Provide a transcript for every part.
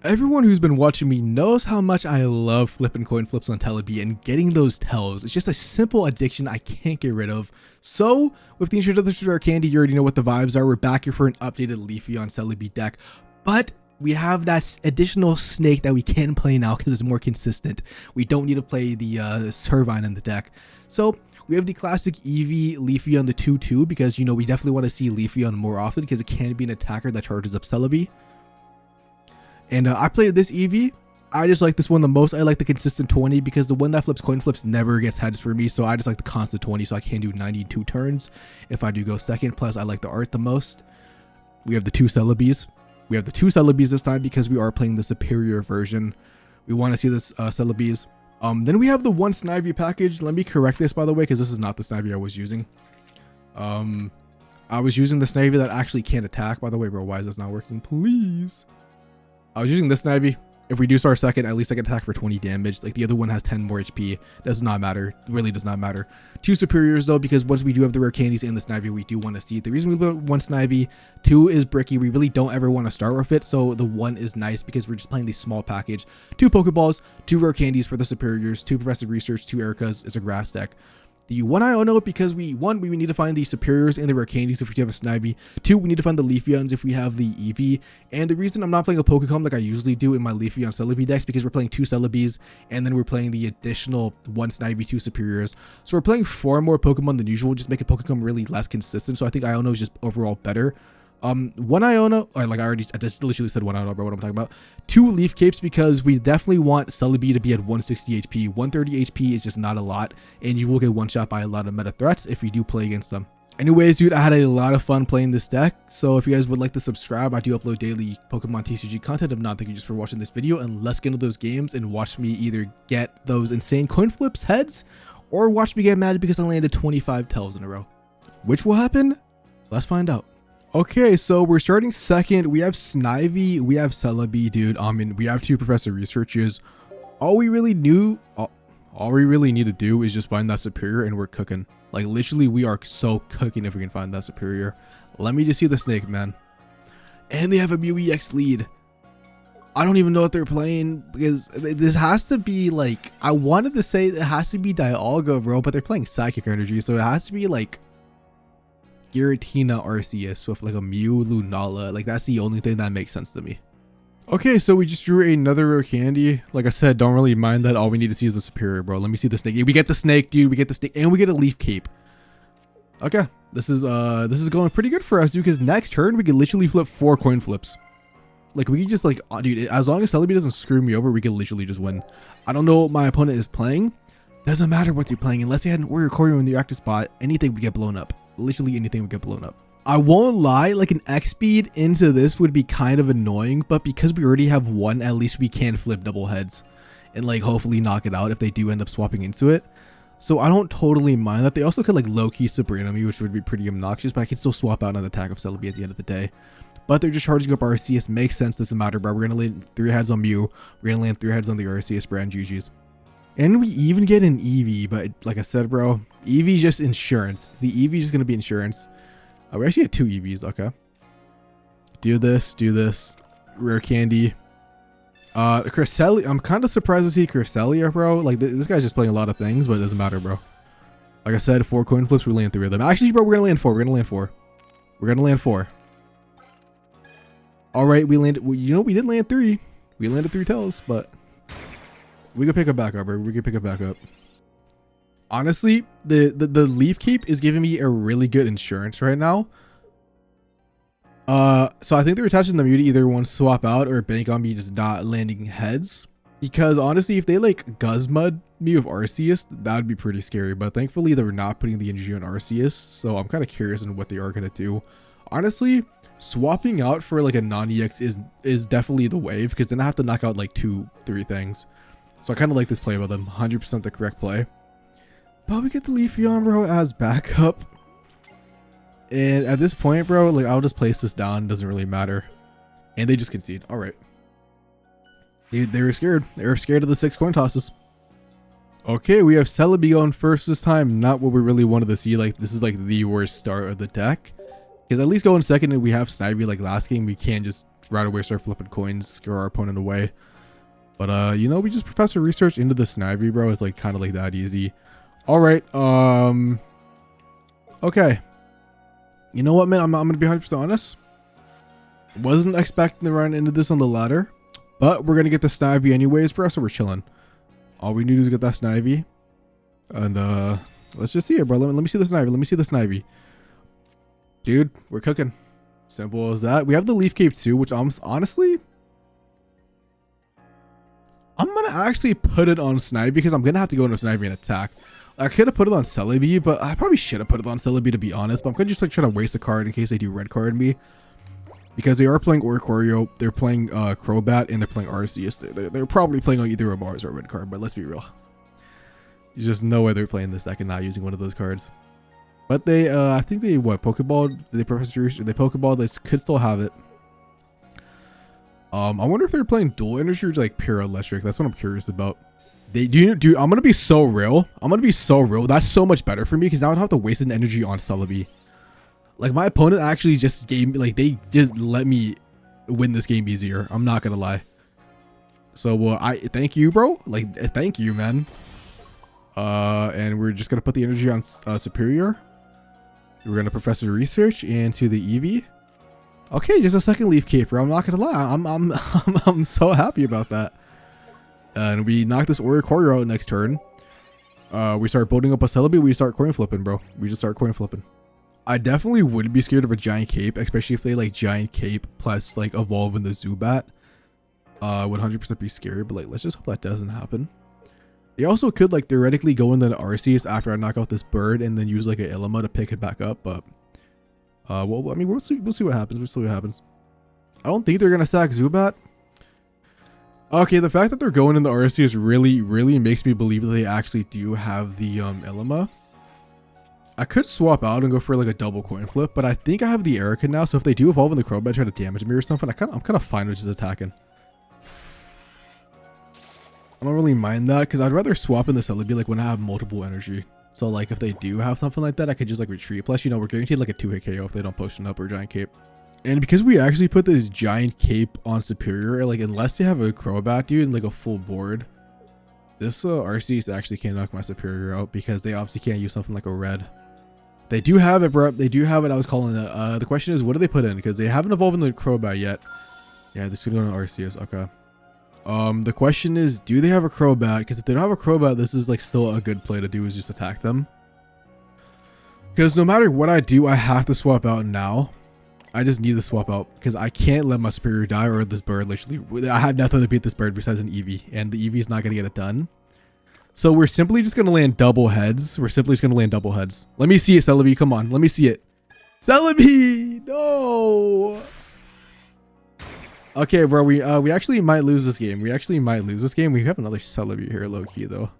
Everyone who's been watching me knows how much I love flipping coin flips on Celebi and getting those tells. It's just a simple addiction I can't get rid of. So, with the introduction to our candy, you already know what the vibes are. We're back here for an updated leafeon Celebi deck. But we have that additional snake that we can play now because it's more consistent. We don't need to play the Servine in the deck. So, we have the classic Eevee leafeon, the 2-2, because, you know, we definitely want to see leafeon more often because it can be an attacker that charges up Celebi. And I played this Eevee. I just like this one the most. I like the consistent 20 because the one that flips coin flips never gets heads for me. So I just like the constant 20. So I can do 92 turns if I do go second. Plus I like the art the most. We have the two Celebis. We have the two Celebis this time because we are playing the Serperior version. We want to see this Celebis. Then we have the one Snivy package. Let me correct this by the way because this is not the Snivy I was using. I was using the Snivy that actually can't attack. By the way, bro, why is this not working? Please. I was using this Snivy. If we do start second, at least I can attack for 20 damage. Like the other one has 10 more HP. Does not matter. Really does not matter. Two Serperiors though, because once we do have the rare candies and the Snivy, we do want to see it. The reason we put one Snivy, two is bricky. We really don't ever want to start with it. So the one is nice because we're just playing the small package. Two Pokeballs, two rare candies for the Serperiors, two Progressive Research, two Ericas. It's a grass deck. The one Iono because we need to find the Serperiors and the rare candies if we have a Snivy. Two, we need to find the Leafeons if we have the Eevee. And the reason I'm not playing a Pokecom like I usually do in my Leafeon Celebi decks because we're playing two Celebis and then we're playing the additional one Snivy, two Serperiors. So we're playing 4 more Pokemon than usual, just making Pokecom really less consistent. So I think Iono is just overall better. One Iono, or like I just literally said one Iono, bro, what I'm talking about. Two Leaf Capes because we definitely want Celebi to be at 160 HP. 130 HP is just not a lot, and you will get one shot by a lot of meta threats if you do play against them. Anyways, dude, I had a lot of fun playing this deck, so if you guys would like to subscribe, I do upload daily Pokemon TCG content. If not, thank you just for watching this video, and let's get into those games and watch me either get those insane coin flips heads, or watch me get mad because I landed 25 tells in a row. Which will happen? Let's find out. Okay, so we're starting second. We have Snivy, we have Celebi, dude. We have two Professor Researches. All we really need to do is just find that Serperior and we're cooking. Like literally we are so cooking if we can find that Serperior. Let me just see the snake, man. And they have a Mew EX lead. I don't even know what they're playing because this has to be like, I wanted to say it has to be Dialga, bro, but they're playing Psychic Energy, so it has to be like Giratina Arceus with like a Mew Lunala. Like that's the only thing that makes sense to me. Okay, so we just drew another rare candy. Like I said, don't really mind that. All we need to see is the Serperior, bro. Let me see the snake. We get the snake, dude. We get the snake and we get a Leaf Cape. Okay, this is going pretty good for us, dude, because next turn we can literally flip 4 coin flips. Like we can just like, dude, as long as Celebi doesn't screw me over, we can literally just win. I don't know what my opponent is playing. Doesn't matter what you're playing unless they had an Warrior Choreo in the active spot. Anything would get blown up. Literally anything would get blown up. I won't lie, like an X speed into this would be kind of annoying, but because we already have one, at least we can flip double heads and like hopefully knock it out if they do end up swapping into it. So I don't totally mind that. They also could like low-key Sabrina me, which would be pretty obnoxious, but I can still swap out an attack of Celebi at the end of the day. But they're just charging up Arceus. Makes sense, doesn't matter, bro. We're gonna land 3 heads on Mew. We're gonna land 3 heads on the Arceus brand GG's. And we even get an Eevee, but like I said, bro, Eevee's just insurance. The Eevee's just gonna be insurance. We actually had 2 Eevees, okay. Do this. Rare candy. Cresselia, I'm kind of surprised to see Cresselia, bro. Like this guy's just playing a lot of things, but it doesn't matter, bro. Like I said, 4 coin flips, we land 3 of them. Actually, bro, we're gonna land 4. We're gonna land 4. All right, we landed, well, you know, we did land 3. We landed 3 tells, but we could pick it back up, bro. We could pick it back up. Honestly, the Leaf Cape is giving me a really good insurance right now. So I think they're attaching the Mew to either one swap out or bank on me just not landing heads. Because honestly, if they like Guzzmud me with Arceus, that would be pretty scary. But thankfully, they're not putting the energy on Arceus. So I'm kind of curious on what they are going to do. Honestly, swapping out for like a non-EX is definitely the wave. Because then I have to knock out like 2-3 things. So I kind of like this play about them. 100% the correct play. But we get the Leafeon, bro, as backup. And at this point, bro, like I'll just place this down. Doesn't really matter. And they just concede. All right. They were scared. They were scared of the 6 coin tosses. Okay, we have Celebi going first this time. Not what we really wanted to see. Like this is like the worst start of the deck. Because at least going second and we have Snivy like last game, we can't just right away start flipping coins, scare our opponent away. But you know, we just Professor Research into the Snivy, bro. It's like kind of like that easy. All right. Okay. You know what, man? I'm gonna be 100% honest. Wasn't expecting to run into this on the ladder, but we're gonna get the Snivy anyways, bro. So we're chilling. All we need is get that Snivy, and let's just see it, bro. Let me see the Snivy. Let me see the Snivy. Dude, we're cooking. Simple as that. We have the Leaf Cape too, which I'm honestly, I'm gonna actually put it on Snivy because I'm gonna have to go into Snivy and attack. I could have put it on Celebi, but I probably should have put it on Celebi to be honest. But I'm gonna just like try to waste a card in case they do red card me, because they are playing Oricorio, they're playing Crobat, and they're playing Arceus. They're probably playing on either a Mars or a red card. But let's be real, there's just no way they're playing this deck and not using one of those cards. But they, I think they Pokeball. They Pokeball. They could still have it. I wonder if they're playing dual energy or like pure electric. That's what I'm curious about. They dude, I'm gonna be so real. That's so much better for me because now I don't have to waste an energy on Celebi. Like my opponent actually just gave me, like they just let me win this game easier. I'm not gonna lie. So I thank you, bro. Like thank you, man. And we're just gonna put the energy on Serperior. We're gonna Professor Research into the Eevee. Okay, just a second Leaf Cape, bro. I'm not gonna lie. I'm so happy about that. And we knock this Oricorio out next turn. We start building up a Celebi. We start coin flipping, bro. We just start coin flipping. I definitely would be scared of a Giant Cape, especially if they like Giant Cape plus like evolve in the Zubat. Would 100% be scary, but like let's just hope that doesn't happen. They also could like theoretically go into the Arceus after I knock out this bird and then use like an Ilima to pick it back up, but well, I mean, we'll see what happens. We'll see what happens. I don't think they're gonna sack Zubat. Okay, the fact that they're going in the Arceus really makes me believe that they actually do have the Ilima. I could swap out and go for like a double coin flip, but I think I have the Erica now, so if they do evolve in the Crobat try to damage me or something, I'm kind of fine with just attacking. I don't really mind that because I'd rather swap in the Celebi like when I have multiple energy. So like if they do have something like that, I could just like retreat. Plus, you know, we're guaranteed like a 2-hit KO if they don't potion up or Giant Cape. And because we actually put this Giant Cape on Serperior, like unless they have a Crobat, dude, and like a full board, this Arceus actually can't knock my Serperior out because they obviously can't use something like a red. They do have it, bro. They do have it. I was calling it. The question is, what do they put in? Because they haven't evolved in the Crobat yet. Yeah, this could go on Arceus. Okay. The question is, do they have a Crobat? Because if they don't have a Crobat, this is like still a good play to do, is just attack them. Because no matter what I do, I have to swap out now. I just need to swap out because I can't let my Serperior die or this bird literally. I have nothing to beat this bird besides an Eevee, and the Eevee is not going to get it done. So we're simply just going to land double heads. Let me see it, Celebi. Come on. Let me see it. Celebi! No! Okay, bro. We actually might lose this game. We have another Celebi here, low-key, though.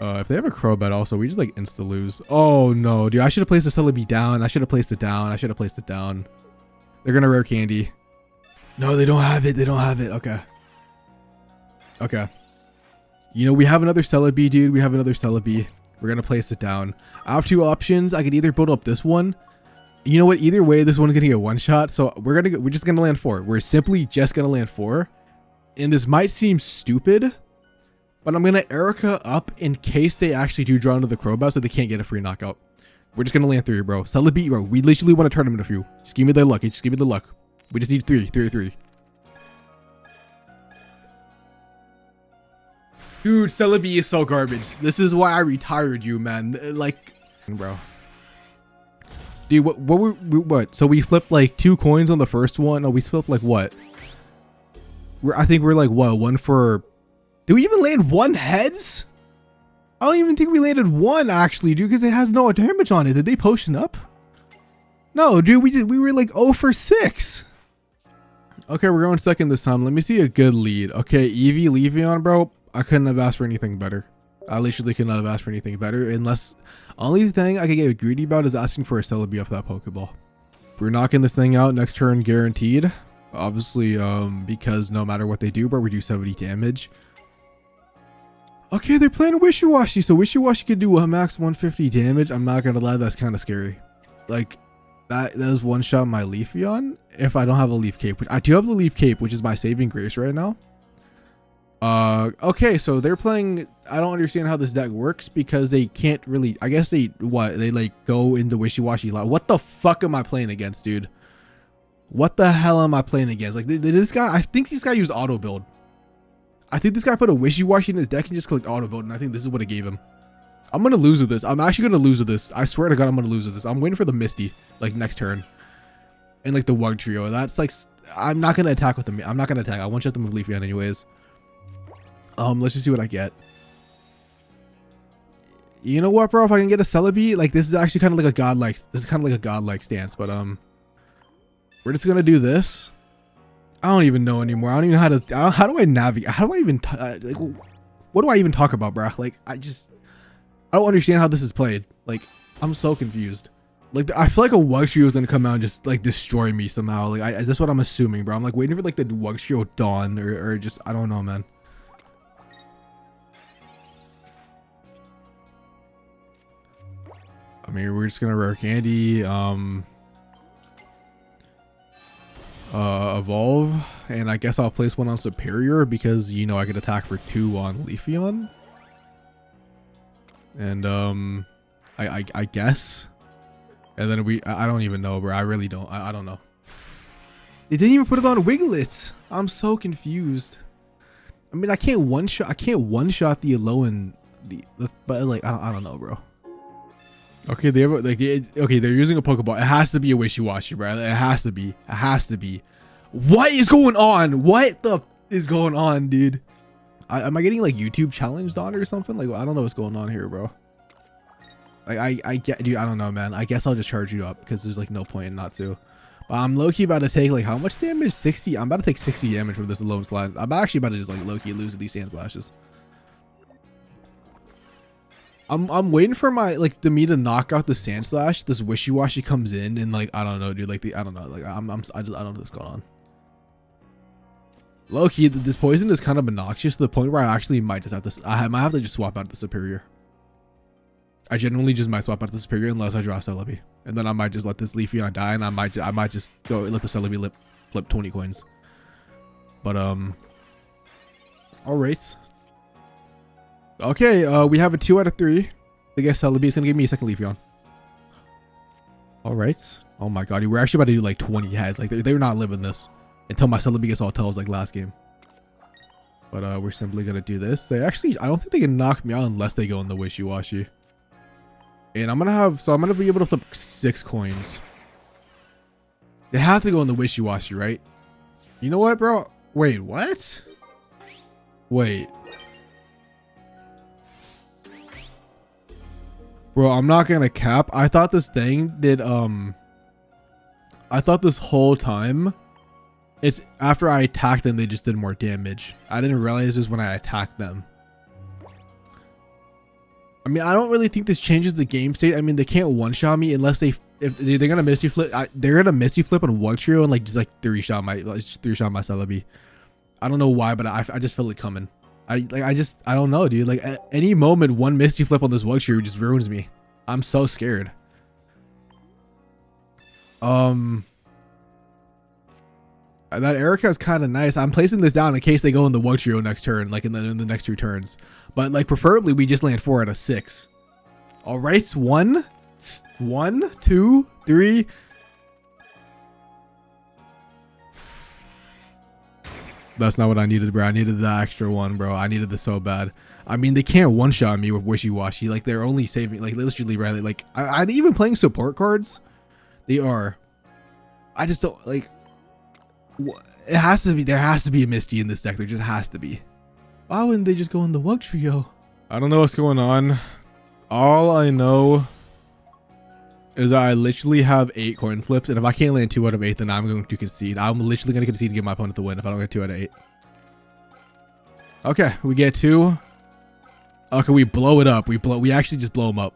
If they have a Crobat also, we just like insta lose. Oh no, dude, I should have placed the Celebi down. I should have placed it down. They're gonna rare candy. No, they don't have it. Okay. You know, we have another Celebi, dude. We're gonna place it down. I have two options. I could either build up this one. You know what? Either way, this one's gonna get one shot. So we're just gonna land 4. We're simply just gonna land 4. And this might seem stupid, but I'm going to Erica up in case they actually do draw into the Crobat so they can't get a free knockout. We're just going to land 3, bro. Celebi, bro. We literally want to turn them into a few. Just give me the luck. We just need 3 or 3. Dude, Celebi is so garbage. This is why I retired you, man. Like, bro. Dude, what? So we flipped like 2 coins on the first one. No, we flipped like what? I think we're like, what? 1 for... Did we even land 1 heads? I don't even think we landed 1 actually, dude, because it has no damage on it. Did they potion up? No, dude, we were like 0 for 6. Okay, we're going second this time. Let me see a good lead. Okay, Eevee, leafeon, bro. I couldn't have asked for anything better. I literally could not have asked for anything better, unless only thing I could get greedy about is asking for a Celebi off that Pokeball. We're knocking this thing out next turn guaranteed. Obviously, because no matter what they do, bro, we do 70 damage. Okay, they're playing Wishy-Washy, so Wishy-Washy could do a max 150 damage. I'm not gonna lie, that's kind of scary. like that is one shot my leafeon if I don't have a leaf cape, which I do have the leaf cape, which is my saving grace right now. Okay, so they're playing. I don't understand how this deck works because they can't really. I guess they like go into wishy-washy. What the fuck am I playing against, dude? What the hell am I playing against? Like this guy, I think this guy used auto build. I think this guy put a wishy-washy in his deck and just clicked auto build, and I think this is what it gave him. I'm gonna lose with this. I'm actually gonna lose with this. I swear to God, I'm gonna lose with this. I'm waiting for the Misty, like next turn, and like the Wug Trio. That's like, I'm not gonna attack with them. I'm not gonna attack. I want you to move Leafeon anyways. Let's just see what I get. You know what, bro? If I can get a Celebi, like this is actually kind of like a godlike. This is kind of like a godlike stance, but we're just gonna do this. I don't even know anymore. I don't even know how to. How do I navigate? How do I even like? What do I even talk about, bro? Like I don't understand how this is played. Like I'm so confused. Like I feel like a Wug Trio is gonna come out and just like destroy me somehow. Like that's what I'm assuming, bro. I'm like waiting for like the Wug Trio dawn or just I don't know, man. I mean, we're just gonna rare candy, evolve, and I guess I'll place one on Serperior because you know I could attack for 2 on Leafeon, and I guess, and then I don't even know, bro. I really don't. I don't know. They didn't even put it on Wiglets. I'm so confused. I mean, I can't one shot the Alolan, but like I don't know, bro. Okay, they have okay, they're using a Pokeball. It has to be a wishy-washy, bro. It has to be. It has to be. What is going on? What the is going on, dude? Am I getting like YouTube challenged on it or something? Like I don't know what's going on here, bro. Like I get, dude. I don't know, man. I guess I'll just charge you up because there's like no point in not to. But I'm low-key about to take like how much damage? 60. I'm about to take 60 damage from this alone slide. I'm actually about to just like low-key lose these sand slashes. I'm waiting for my me to knock out the sand slash. This wishy-washy comes in and like I don't know, dude. Like I don't know. Like I don't know what's going on. Low-key, this poison is kind of obnoxious to the point where I actually might just have to. I might have to just swap out the Serperior. I genuinely just might swap out the Serperior unless I draw Celebi, and then I might just let this Leafeon die, and I might just go let the Celebi flip 20 coins. But all right. Okay, we have a 2 out of 3. I guess Celebi is gonna give me a second Leafeon. All right. Oh my God, we're actually about to do like 20 heads. Like they're not living this until my Celebi gets all tells like last game. But we're simply gonna do this. They actually, I don't think they can knock me out unless they go in the wishy-washy. And I'm gonna be able to flip 6 coins. They have to go in the wishy-washy, right? You know what, bro? Wait, what? Wait. Bro, I'm not gonna cap. I thought this thing did I thought this whole time it's after I attacked them they just did more damage. I didn't realize this when I attacked them. I mean, I don't really think this changes the game state. I mean, they can't one-shot me unless if they're gonna Misty Flip. They're gonna Misty Flip on Wug Trio and like just like 3-shot my Celebi. I don't know why, but I just feel it coming. I don't know, dude. Like at any moment, one Misty Flip on this Wug Trio just ruins me. I'm so scared. That Erica is kind of nice. I'm placing this down in case they go in the Wug Trio next turn, like in the next 2 turns. But like preferably we just land 4 out of 6. All right, 1, 2, 3. That's not what I needed, bro. I needed the extra 1, bro. I needed this so bad. I mean, they can't one-shot me with wishy-washy. Like, they're only saving, like, literally, right? Like, are they even playing support cards? They are. I just don't, like, it has to be, there has to be a Misty in this deck. There just has to be. Why wouldn't they just go in the Wug Trio? I don't know what's going on. All I know is that I literally have 8 coin flips, and if I can't land 2 out of 8, then I'm going to concede. I'm literally going to concede and give my opponent the win if I don't get 2 out of 8. Okay, we get 2. Okay, we blow it up. We actually just blow them up.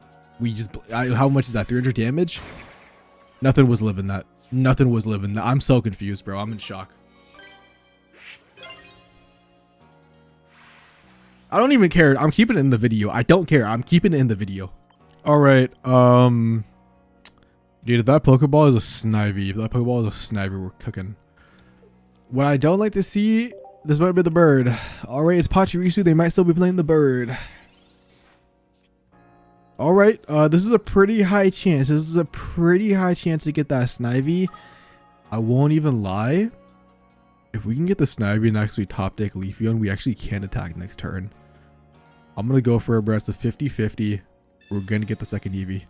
How much is that? 300 damage? Nothing was living that. Nothing was living that. I'm so confused, bro. I'm in shock. I don't even care. I'm keeping it in the video. I don't care. I'm keeping it in the video. All right. Dude, if that Pokeball is a Snivy, we're cooking. What I don't like to see, this might be the bird. Alright, it's Pachirisu. They might still be playing the bird. Alright, this is a pretty high chance. This is a pretty high chance to get that Snivy. I won't even lie. If we can get the Snivy and actually top deck Leafeon, we actually can attack next turn. I'm going to go for it, bro. It's a 50-50. We're going to get the second Eevee.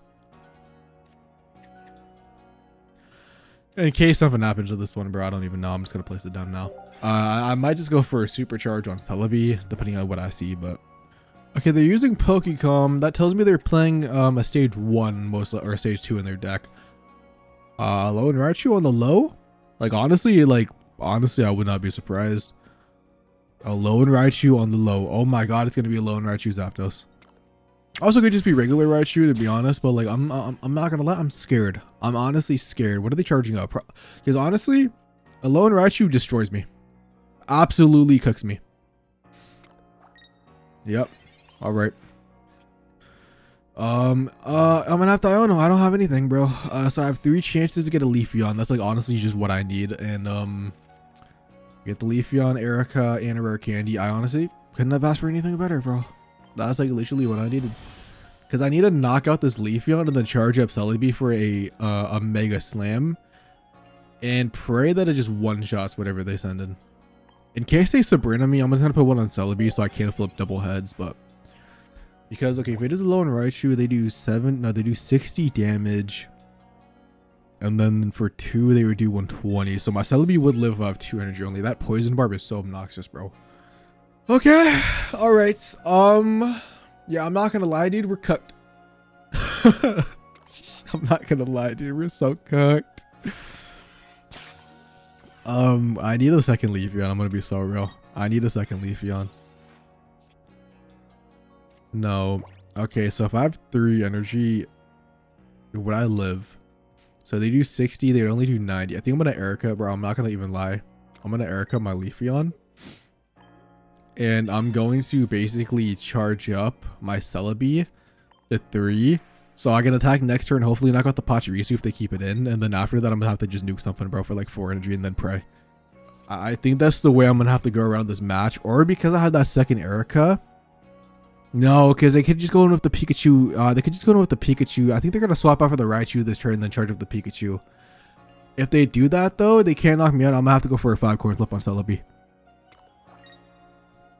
In case something happens to this one, bro, I don't even know. I'm just going to place it down now. I might just go for a Supercharge on Celebi, depending on what I see, but... Okay, they're using Pokecom. That tells me they're playing a stage 1, mostly, or stage 2 in their deck. Lone Raichu on the low? Like, honestly, I would not be surprised. A Lone Raichu on the low. Oh my god, it's going to be a Lone Raichu Zapdos. Also could just be regular Raichu, to be honest, but like I'm not gonna lie, I'm scared. I'm honestly scared. What are they charging up? Because honestly, a Lone Raichu destroys me. Absolutely cooks me. Yep. Alright. I'm gonna have to, I don't know, I don't have anything, bro. So I have 3 chances to get a Leafeon. That's like honestly just what I need. And get the Leafeon, Erica, and a rare candy. I honestly couldn't have asked for anything better, bro. That's like literally what I needed. Because I need to knock out this Leafeon and then charge up Celebi for a Mega Slam. And pray that it just one-shots whatever they send in. In case they Sabrina me, I'm just going to put one on Celebi so I can't flip double heads. But because, okay, if it is a Lone Raichu, they do 60 damage. And then for 2, they would do 120. So my Celebi would live above 2 energy only. That Poison Barb is so obnoxious, bro. Okay, all right. Yeah, I'm not gonna lie, dude. We're cooked. I'm not gonna lie, dude. We're so cooked. I need a second Leafeon. I'm gonna be so real. I need a second Leafeon. No. Okay, so if I have 3 energy, would I live? So they do 60. They only do 90. I think I'm gonna Erica, bro. I'm not gonna even lie. I'm gonna Erica my Leafeon. And I'm going to basically charge up my Celebi to 3. So I can attack next turn, hopefully knock out the Pachirisu if they keep it in. And then after that, I'm going to have to just nuke something, bro, for like 4 energy and then pray. I think that's the way I'm going to have to go around this match. Or because I have that second Erica. No, because they could just go in with the Pikachu. I think they're going to swap out for the Raichu this turn and then charge up the Pikachu. If they do that, though, they can't knock me out. I'm going to have to go for a 5-coin flip on Celebi.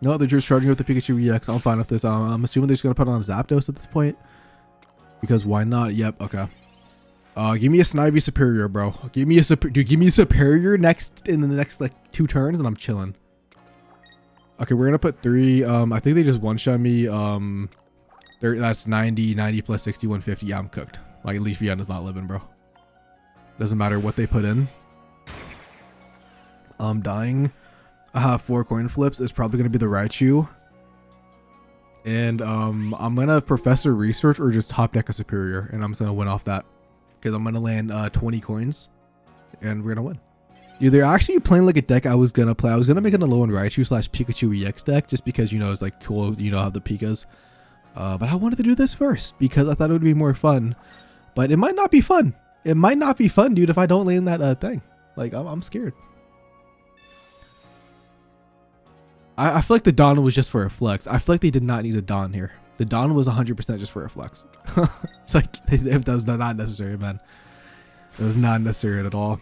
No, they're just charging up the Pikachu EX. I'm fine with this. I'm assuming they're just going to put it on Zapdos at this point. Because why not? Yep, okay. Give me a Snivy Serperior, bro. Give me a Serperior in the next like 2 turns and I'm chilling. Okay, we're going to put 3. I think they just one-shot me. That's 90 plus 60, 150. Yeah, I'm cooked. Like, Leafeon is not living, bro. Doesn't matter what they put in. I'm dying. I have 4 coin flips. It's probably going to be the Raichu. And I'm going to Professor Research or just top deck a Serperior. And I'm just going to win off that. Because I'm going to land 20 coins. And we're going to win. Dude, they're actually playing like a deck I was going to play. I was going to make an Alolan Raichu / Pikachu EX deck. Just because, you know, it's like cool. You know how the Pikas. But I wanted to do this first. Because I thought it would be more fun. But it might not be fun. It might not be fun, dude, if I don't land that thing. Like, I'm scared. I feel like the Dawn was just for a flex. I feel like they did not need a Dawn here. The Dawn was 100% just for a flex. It's like, if that was not necessary, man. It was not necessary at all.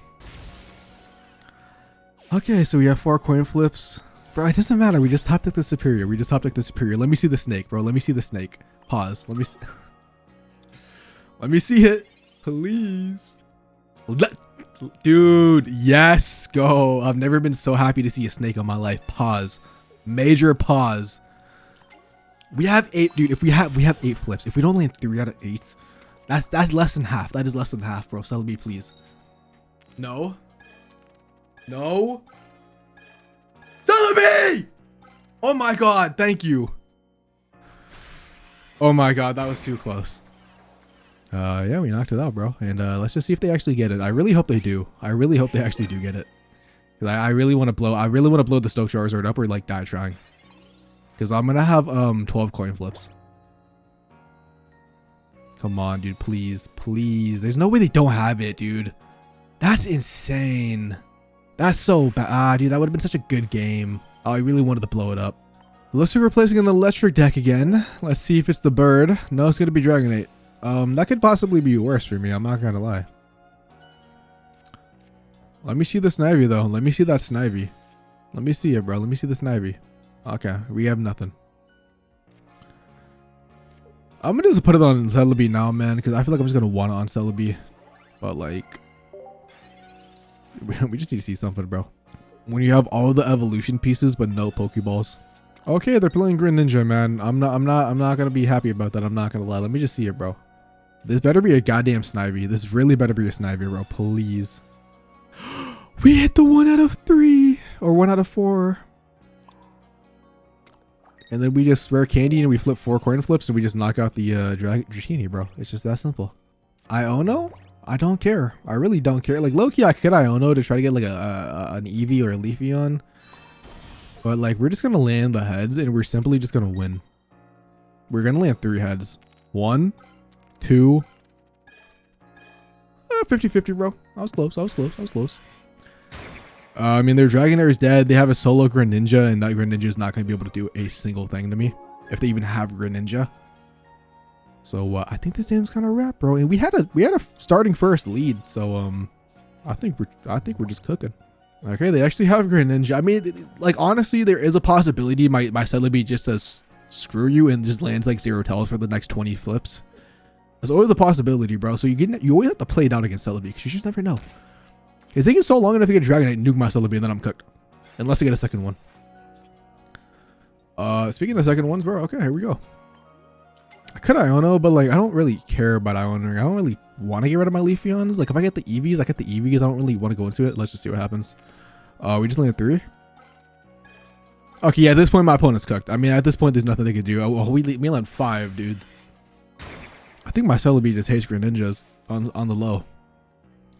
Okay, so we have 4 coin flips. Bro, it doesn't matter. We just topped at the Serperior. Let me see the snake, bro. Let me see the snake. Pause. Let me see. Let me see it. Please. Dude, yes. Go. I've never been so happy to see a snake in my life. Pause. Major pause. We have 8, dude. If we have 8 flips. If we don't land 3 out of 8, that's less than half. That is less than half, bro. Celebi, please. No. No. Celebi! Oh my god, thank you. Oh my god, that was too close. Yeah, we knocked it out, bro. And let's just see if they actually get it. I really hope they do. I really hope they actually do get it. Cause I really want to blow. I really want to blow the Stoke Charizard up or like die trying. Cause I'm gonna have 12 coin flips. Come on, dude. Please. Please. There's no way they don't have it, dude. That's insane. That's so bad. Ah, dude, that would have been such a good game. Oh, I really wanted to blow it up. Looks like we're placing an electric deck again. Let's see if it's the bird. No, it's going to be Dragonite. That could possibly be worse for me. I'm not going to lie. Let me see the Snivy, though. Let me see that Snivy. Let me see it, bro. Let me see the Snivy. Okay, we have nothing. I'm going to just put it on Celebi now, man, because I feel like I'm just going to want it on Celebi. But, like, we just need to see something, bro. When you have all the evolution pieces but no Pokeballs. Okay, they're playing Greninja, man. I'm not gonna be happy about that. I'm not gonna lie. Let me just see it, bro. This better be a goddamn Snivy. This really better be a Snivy, bro. Please. We hit the 1 out of 3 or 1 out of 4. And then we just rare candy and we flip 4 coin flips and we just knock out the Dratini, bro. It's just that simple. Iono? I don't care. I really don't care. Like, low-key, I could Iono to try to get like an Eevee or a leafeon. But like, we're just going to land the heads and we're simply just going to win. We're going to land 3 heads. 1, 2. 50-50, bro. I was close. I was close. I mean, their Dragonair is dead. They have a solo Greninja and that Greninja is not going to be able to do a single thing to me. If they even have Greninja. So I think this game's kind of wrapped, bro. And we had a starting first lead, so I think we're just cooking. Okay, they actually have Greninja. I mean, like, honestly, there is a possibility my Celebi just says screw you and just lands like 0 tells for the next 20 flips. There's always a possibility, bro. So you always have to play down against Celebi because you just never know. It's taking so long enough to get Dragonite and nuke my Celebi and then I'm cooked, unless I get a second one. Speaking of second ones, bro. Okay, here we go. I could Iono, but like, I don't really care about Iono. I don't really want to get rid of my Leafeons. Like, if I get the Eevees, I get the Eevees. I don't really want to go into it. Let's just see what happens. We just landed 3. Okay, yeah, at this point, my opponent's cooked. I mean, at this point, there's nothing they could do. Oh, we land 5, dude. I think my Celebi just hates Greninjas on the low.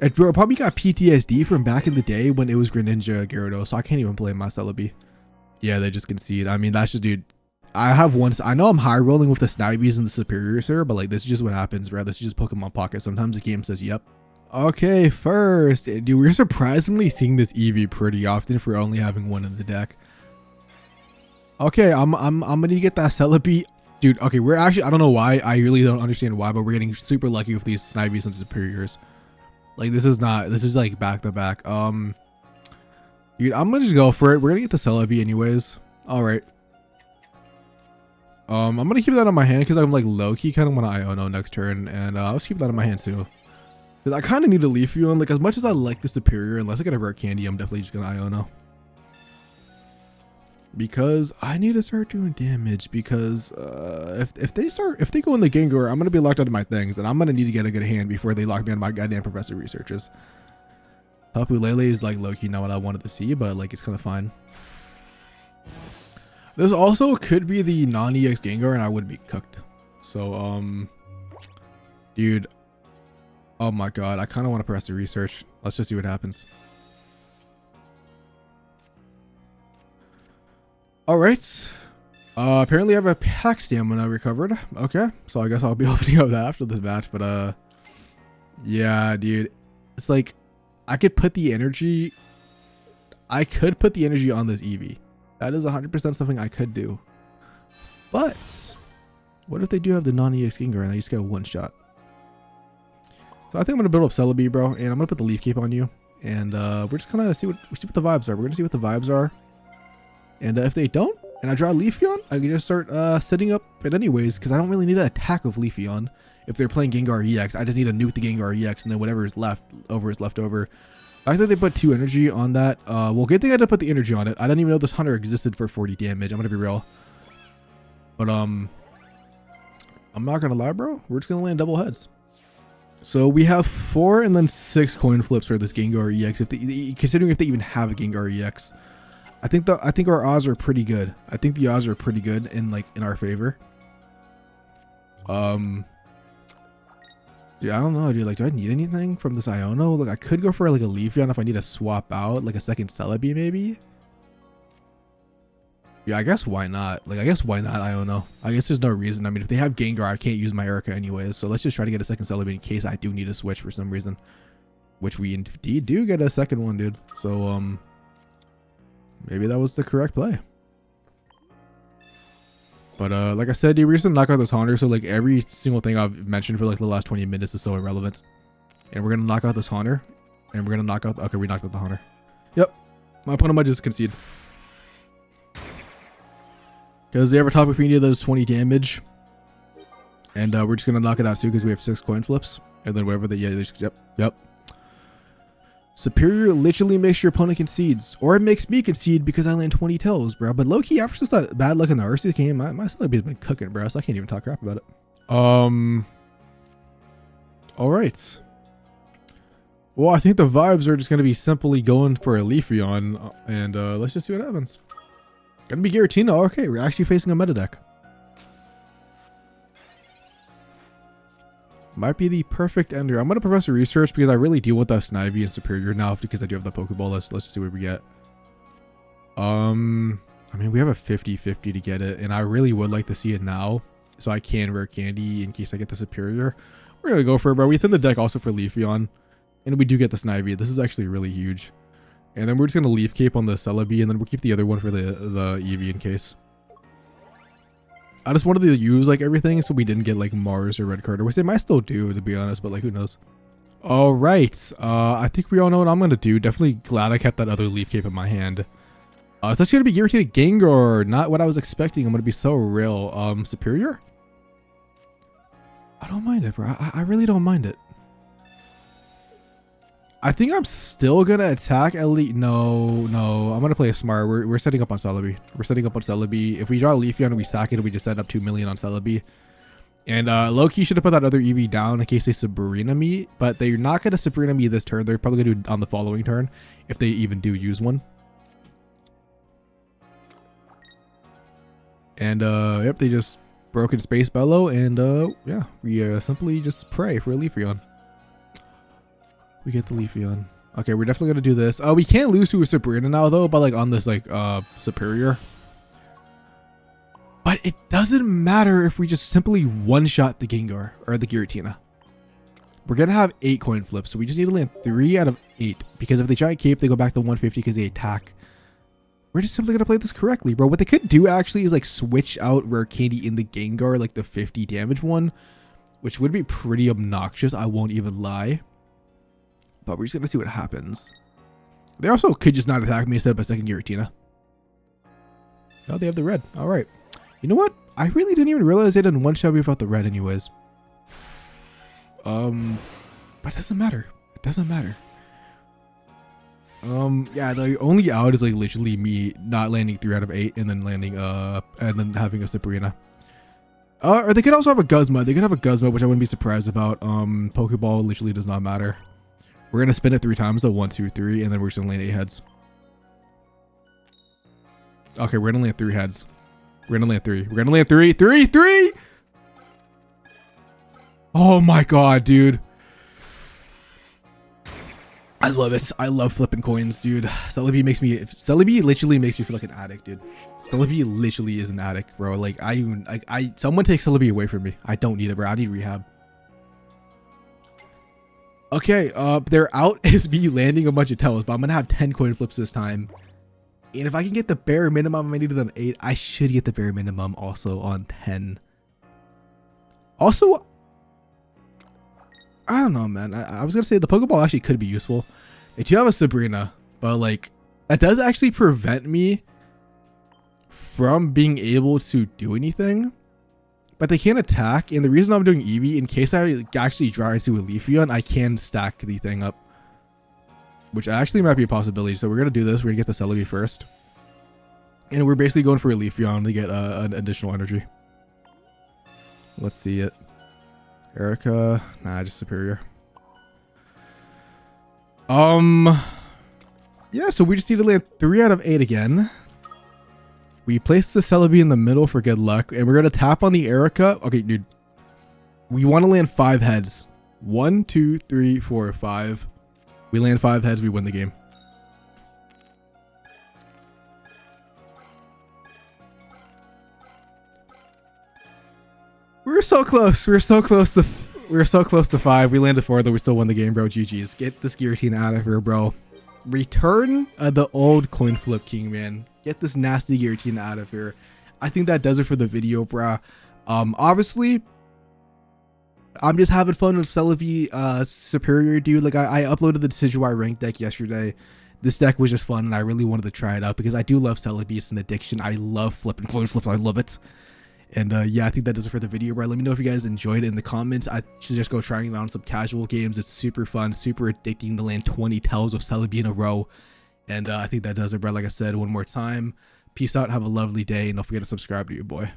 It probably got PTSD from back in the day when it was Greninja Gyarados, so I can't even blame my Celebi. Yeah, they just concede. I mean, that's just, dude. I have one. I know I'm high rolling with the Snivies and the Serperior, sir, but like, this is just what happens, bro. This is just Pokemon Pocket. Sometimes the game says, yep. Okay, first, dude, we're surprisingly seeing this Eevee pretty often for only having 1 in the deck. Okay, I'm gonna get that Celebi, dude. Okay, we're actually, I don't know why. I really don't understand why, but we're getting super lucky with these Snivies and Serperiors. Like, this is like back to back. Dude, I'm gonna just go for it. We're gonna get the Celebi anyways. All right. I'm gonna keep that on my hand because I'm like low-key kind of want to Iono next turn, and I'll just keep that on my hand too. Because I kind of need a Leafeon. Like, as much as I like the Serperior, unless I get a rare candy, I'm definitely just gonna Iono. Because I need to start doing damage. Because if they go in the Gengar, I'm gonna be locked out of my things, and I'm gonna need to get a good hand before they lock me out of my goddamn Professor researches. Tapu Lele is like low-key not what I wanted to see, but like, it's kind of fine. This also could be the non-EX Gengar and I would be cooked. So, dude. Oh my god, I kind of want to press the research. Let's just see what happens. Alright. Apparently I have a pack stamina recovered. Okay, so I guess I'll be opening up that after this match. But, yeah, dude. It's like, I could put the energy on this Eevee. That is 100% something I could do. But what if they do have the non-EX Gengar and I just get 1 shot? So I think I'm gonna build up Celebi, bro, and I'm gonna put the Leaf Cape on you, and we're just gonna see what the vibes are. We're gonna see what the vibes are, and if they don't, and I draw Leafeon, I can just start setting up it anyways, because I don't really need an attack of Leafeon. If they're playing Gengar EX, I just need to nuke the Gengar EX, and then whatever is left over is left over. I think they put 2 energy on that. Well, good thing I didn't put the energy on it. I didn't even know this hunter existed for 40 damage. I'm gonna be real. But I'm not gonna lie, bro. We're just gonna land double heads. So we have 4 and then 6 coin flips for this Gengar EX. Considering if they even have a Gengar EX, I think our odds are pretty good. I think the odds are pretty good in our favor. Dude, I don't know, dude. Like, do I need anything from this Iono? Like, I could go for like a Leafeon if I need to swap out like a second Celebi, maybe. Yeah, I guess why not? Like, I guess why not? I don't know. I guess there's no reason. I mean, if they have Gengar, I can't use my Erica anyways. So let's just try to get a second Celebi in case I do need a switch for some reason. Which we indeed do get a second one, dude. So, maybe that was the correct play. But, like I said, dude, we're just gonna knock out this Haunter. So, like, every single thing I've mentioned for, like, the last 20 minutes is so irrelevant. And we're gonna knock out this Haunter. And we're gonna knock out... Okay, we knocked out the Haunter. Yep. My opponent might just concede. Because they have a Topic Fiend that does 20 damage. And we're just going to knock it out too because we have 6 coin flips. And then whatever the... Yeah, yep. Serperior literally makes your opponent concedes. Or it makes me concede because I land 20 tails, bro. But low-key, after just that bad luck in the RC game, my Celebi's been cooking, bro. So I can't even talk crap about it. Alright. Well, I think the vibes are just going to be simply going for a leafeon. And let's just see what happens. Gonna be Giratina. Okay, we're actually facing a meta deck. Might be the perfect ender. I'm gonna Professor Research because I really do want that Snivy and Serperior now because I do have the Pokeball. Let's just see what we get. I mean, we have a 50-50 to get it, and I really would like to see it now so I can rare candy in case I get the Serperior. We're gonna go for it, bro. We thin the deck also for Leafeon, and we do get the Snivy. This is actually really huge. And then we're just going to Leaf Cape on the Celebi, and then we'll keep the other one for the Eevee in case. I just wanted to use, like, everything so we didn't get, like, Mars or Red Card, which they might still do, to be honest, but, like, who knows. Alright, I think we all know what I'm going to do. Definitely glad I kept that other Leaf Cape in my hand. So that's going to be Giratina Gengar, not what I was expecting. I'm going to be so real. Serperior? I don't mind it, bro. I really don't mind it. I think I'm still gonna attack Elite. No, I'm gonna play a smart. We're setting up on Celebi. We're setting up on Celebi. If we draw Leafeon and we sack it, we just set up 2 million on Celebi. And low-key should have put that other Eevee down in case they Sabrina me. But they're not gonna Sabrina me this turn. They're probably gonna do it on the following turn if they even do use one. And yep, they just broken Space Bellow, and yeah, we simply just pray for a Leafeon. We get the Leafeon. Okay, we're definitely gonna do this. We can't lose to a Sabrina now though, but like on this like Serperior. But it doesn't matter if we just simply one-shot the Gengar or the Giratina. We're gonna have 8 coin flips, so we just need to land 3 out of 8. Because if they Giant Cape, they go back to 150 because they attack. We're just simply gonna play this correctly, bro. What they could do actually is like switch out Rare Candy in the Gengar, like the 50 damage one, which would be pretty obnoxious. I won't even lie. But we're just gonna see what happens. They also could just not attack me instead of a second Giratina. Oh, they have the red. All right. You know what? I really didn't even realize they didn't one-shot me without the red anyways. But it doesn't matter. It doesn't matter. Yeah, the only out is like literally me not landing 3 out of 8 and then landing and then having a Sabrina. Or they could also have a Guzma. They could have a Guzma, which I wouldn't be surprised about. Pokeball literally does not matter. We're gonna spin it 3 times, though. 1, 2, 3, and then we're just gonna land 8 heads. Okay, we're gonna land 3 heads. We're gonna land 3. We're gonna land 3. 3! Oh my god, dude. I love it. I love flipping coins, dude. Celebi literally makes me feel like an addict, dude. Celebi literally is an addict, bro. Like someone takes Celebi away from me. I don't need it, bro. I need rehab. Okay, their out is me landing a bunch of tails, but I'm gonna have 10 coin flips this time. And if I can get the bare minimum I needed on 8, I should get the bare minimum also on 10. Also, I don't know, man. I was gonna say the Pokeball actually could be useful. They do have a Sabrina, but like that does actually prevent me from being able to do anything. But they can't attack, and the reason I'm doing Eevee, in case I actually draw into a Leafeon, I can stack the thing up. Which actually might be a possibility. So we're going to do this. We're going to get the Celebi first. And we're basically going for a Leafeon to get an additional energy. Let's see it. Erica. Nah, just Serperior. Yeah, so we just need to land 3 out of 8 again. We place the Celebi in the middle for good luck. And we're going to tap on the Erica. Okay, dude. We want to land 5 heads. 1, 2, 3, 4, 5. We land 5 heads, we win the game. We're so close. We're so close to 5. We landed 4, though we still won the game, bro. GG's. Get this guillotine out of here, bro. Return the old coin flip king, man. Get this nasty guillotine out of here. I think that does it for the video, bruh. Obviously, I'm just having fun with Celebi Serperior, dude. Like, I uploaded the Decidueye Y rank deck yesterday. This deck was just fun, and I really wanted to try it out because I do love Celebi. It's an addiction. I love flipping coin flips. I love it. And yeah, I think that does it for the video, bro. Let me know if you guys enjoyed it in the comments. I should just go trying out some casual games. It's super fun, super addicting to land 20 tells of Celebi in a row. And I think that does it, bro. Like I said, one more time, peace out, have a lovely day, and don't forget to subscribe to your boy.